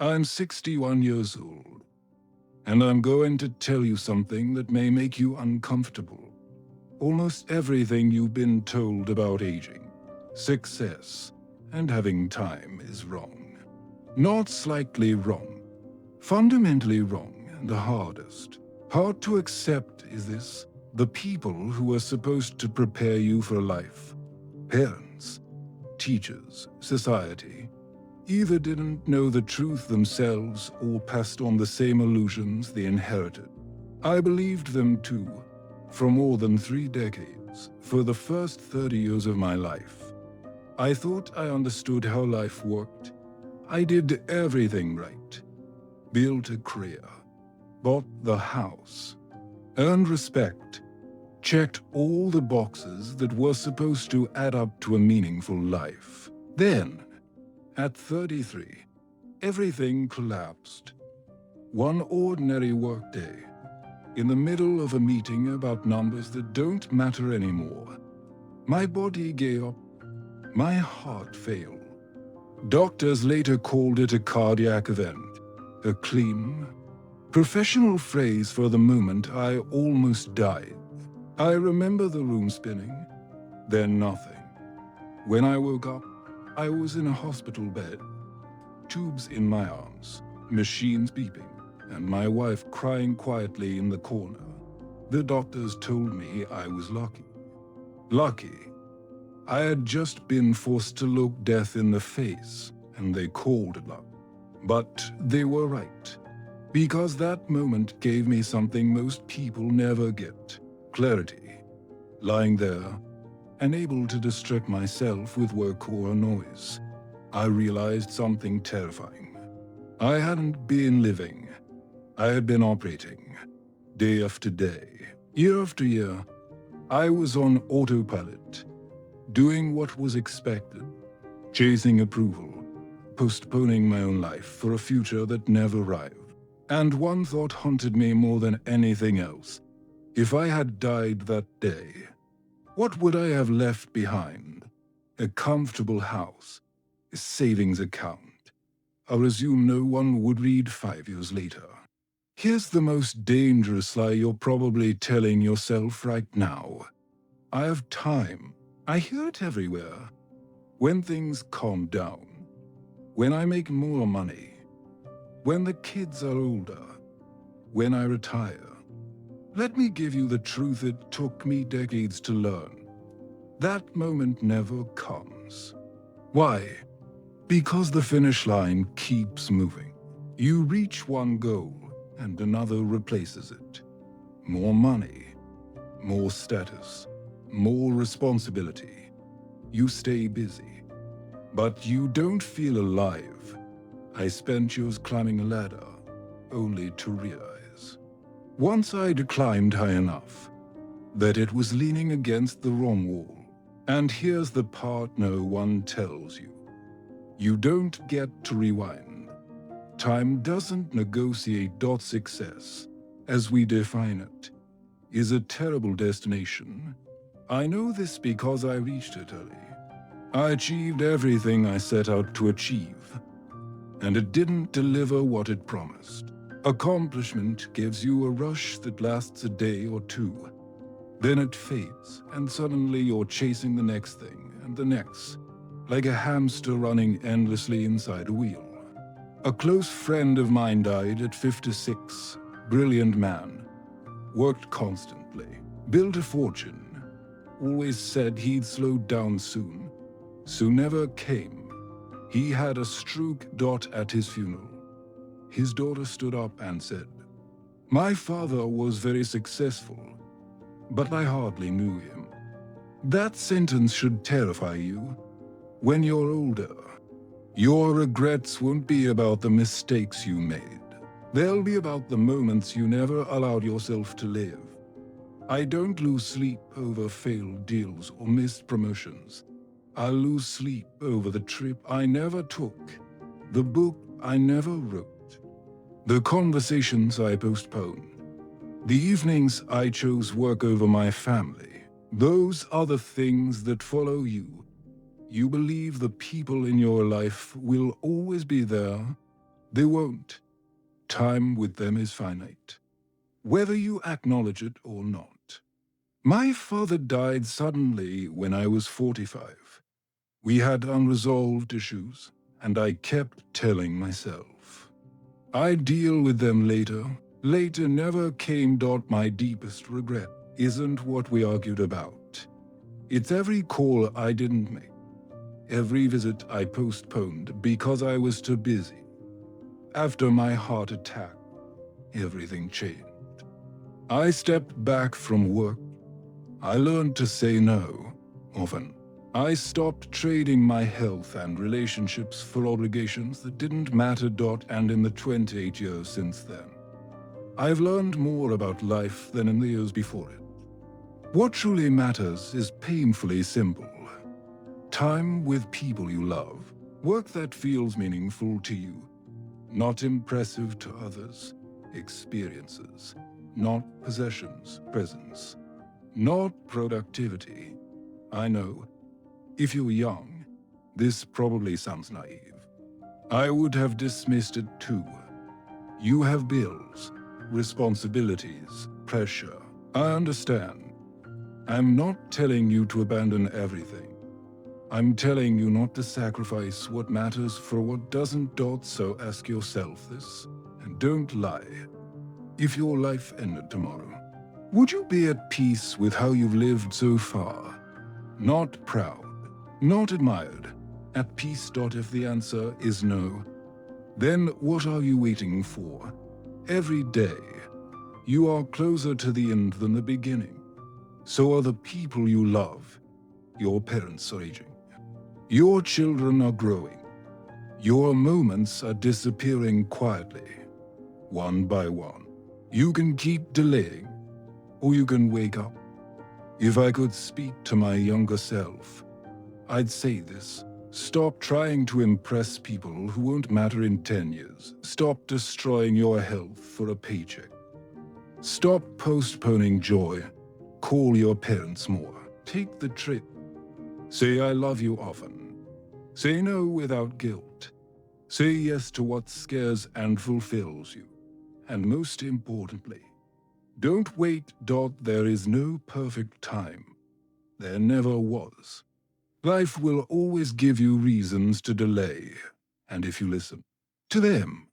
I'm 61 years old, and I'm going to tell you something that may make you uncomfortable. Almost everything you've been told about aging, success, and having time is wrong. Not slightly wrong, fundamentally wrong, and the hardest. Hard to accept is this: the people who are supposed to prepare you for life, parents, teachers, society, either didn't know the truth themselves or passed on the same illusions they inherited. I believed them too, for more than 3 decades, for the first 30 years of my life. I thought I understood how life worked. I did everything right. Built a career, bought the house, earned respect, checked all the boxes that were supposed to add up to a meaningful life. Then, at 33, everything collapsed. One ordinary workday, in the middle of a meeting about numbers that don't matter anymore, my body gave up. My heart failed. Doctors later called it a cardiac event, a clean, professional phrase for the moment I almost died. I remember the room spinning, then nothing. When I woke up, I was in a hospital bed, tubes in my arms, machines beeping, and my wife crying quietly in the corner. The doctors told me I was lucky. Lucky. I had just been forced to look death in the face, and they called it luck. But they were right, because that moment gave me something most people never get: clarity. Lying there, unable to distract myself with work or noise, I realized something terrifying. I hadn't been living. I had been operating. Day after day, year after year, I was on autopilot, doing what was expected, chasing approval, postponing my own life for a future that never arrived. And one thought haunted me more than anything else. If I had died that day, what would I have left behind? A comfortable house, a savings account, a resume no one would read 5 years later. Here's the most dangerous lie you're probably telling yourself right now. I have time. I hear it everywhere. When things calm down, when I make more money, when the kids are older, when I retire. Let me give you the truth it took me decades to learn. That moment never comes. Why? Because the finish line keeps moving. You reach one goal and another replaces it. More money, more status, more responsibility. You stay busy, but you don't feel alive. I spent years climbing a ladder, only to realize, once I'd climbed high enough, that it was leaning against the wrong wall. And here's the part no one tells you. You don't get to rewind. Time doesn't negotiate. Success, as we define it, is a terrible destination. I know this because I reached it early. I achieved everything I set out to achieve, and it didn't deliver what it promised. Accomplishment gives you a rush that lasts a day or two. Then it fades, and suddenly you're chasing the next thing and the next, like a hamster running endlessly inside a wheel. A close friend of mine died at 56. Brilliant man. Worked constantly. Built a fortune. Always said he'd slow down soon. So never came. He had a stroke. At his funeral, his daughter stood up and said, "My father was very successful, but I hardly knew him." That sentence should terrify you. When you're older, your regrets won't be about the mistakes you made. They'll be about the moments you never allowed yourself to live. I don't lose sleep over failed deals or missed promotions. I lose sleep over the trip I never took, the book I never wrote, the conversations I postponed, the evenings I chose work over my family. Those are the things that follow you. You believe the people in your life will always be there, They won't. Time with them is finite, whether you acknowledge it or not. My father died suddenly when I was 45. We had unresolved issues, and I kept telling myself, I'd deal with them later. Later never came. My deepest regret isn't what we argued about. It's every call I didn't make, every visit I postponed because I was too busy. After my heart attack, everything changed. I stepped back from work. I learned to say no, often. I stopped trading my health and relationships for obligations that didn't matter. And in the 28 years since then, I've learned more about life than in the years before it. What truly matters is painfully simple. Time with people you love, work that feels meaningful to you, not impressive to others, experiences, not possessions, presence, not productivity. I know, if you're young, this probably sounds naive. I would have dismissed it too. You have bills, responsibilities, pressure. I understand. I'm not telling you to abandon everything. I'm telling you not to sacrifice what matters for what doesn't. So ask yourself this, and don't lie. If your life ended tomorrow, would you be at peace with how you've lived so far? Not proud, not admired, at peace. If the answer is no, then what are you waiting for? Every day, you are closer to the end than the beginning. So are the people you love. Your parents are aging. Your children are growing. Your moments are disappearing quietly, one by one. You can keep delaying, or you can wake up. If I could speak to my younger self, I'd say this. Stop trying to impress people who won't matter in 10 years. Stop destroying your health for a paycheck. Stop postponing joy. Call your parents more. Take the trip. Say I love you often. Say no without guilt. Say yes to what scares and fulfills you. And most importantly, don't wait. There is no perfect time. There never was. Life will always give you reasons to delay. And if you listen to them,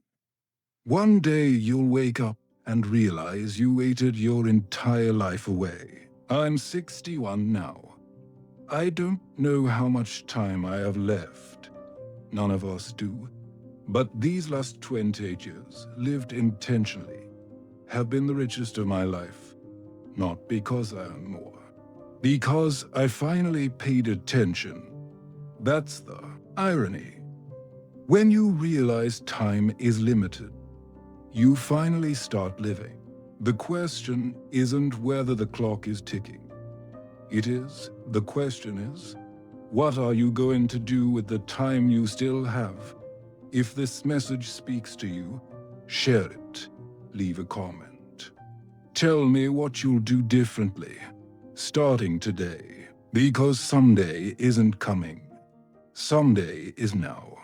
one day you'll wake up and realize you waited your entire life away. I'm 61 now. I don't know how much time I have left. None of us do. But these last 28 years, lived intentionally, have been the richest of my life. Not because I earn more. Because I finally paid attention. That's the irony. When you realize time is limited, you finally start living. The question isn't whether the clock is ticking. The question is, what are you going to do with the time you still have? If this message speaks to you, share it. Leave a comment. Tell me what you'll do differently, starting today. Because someday isn't coming. Someday is now.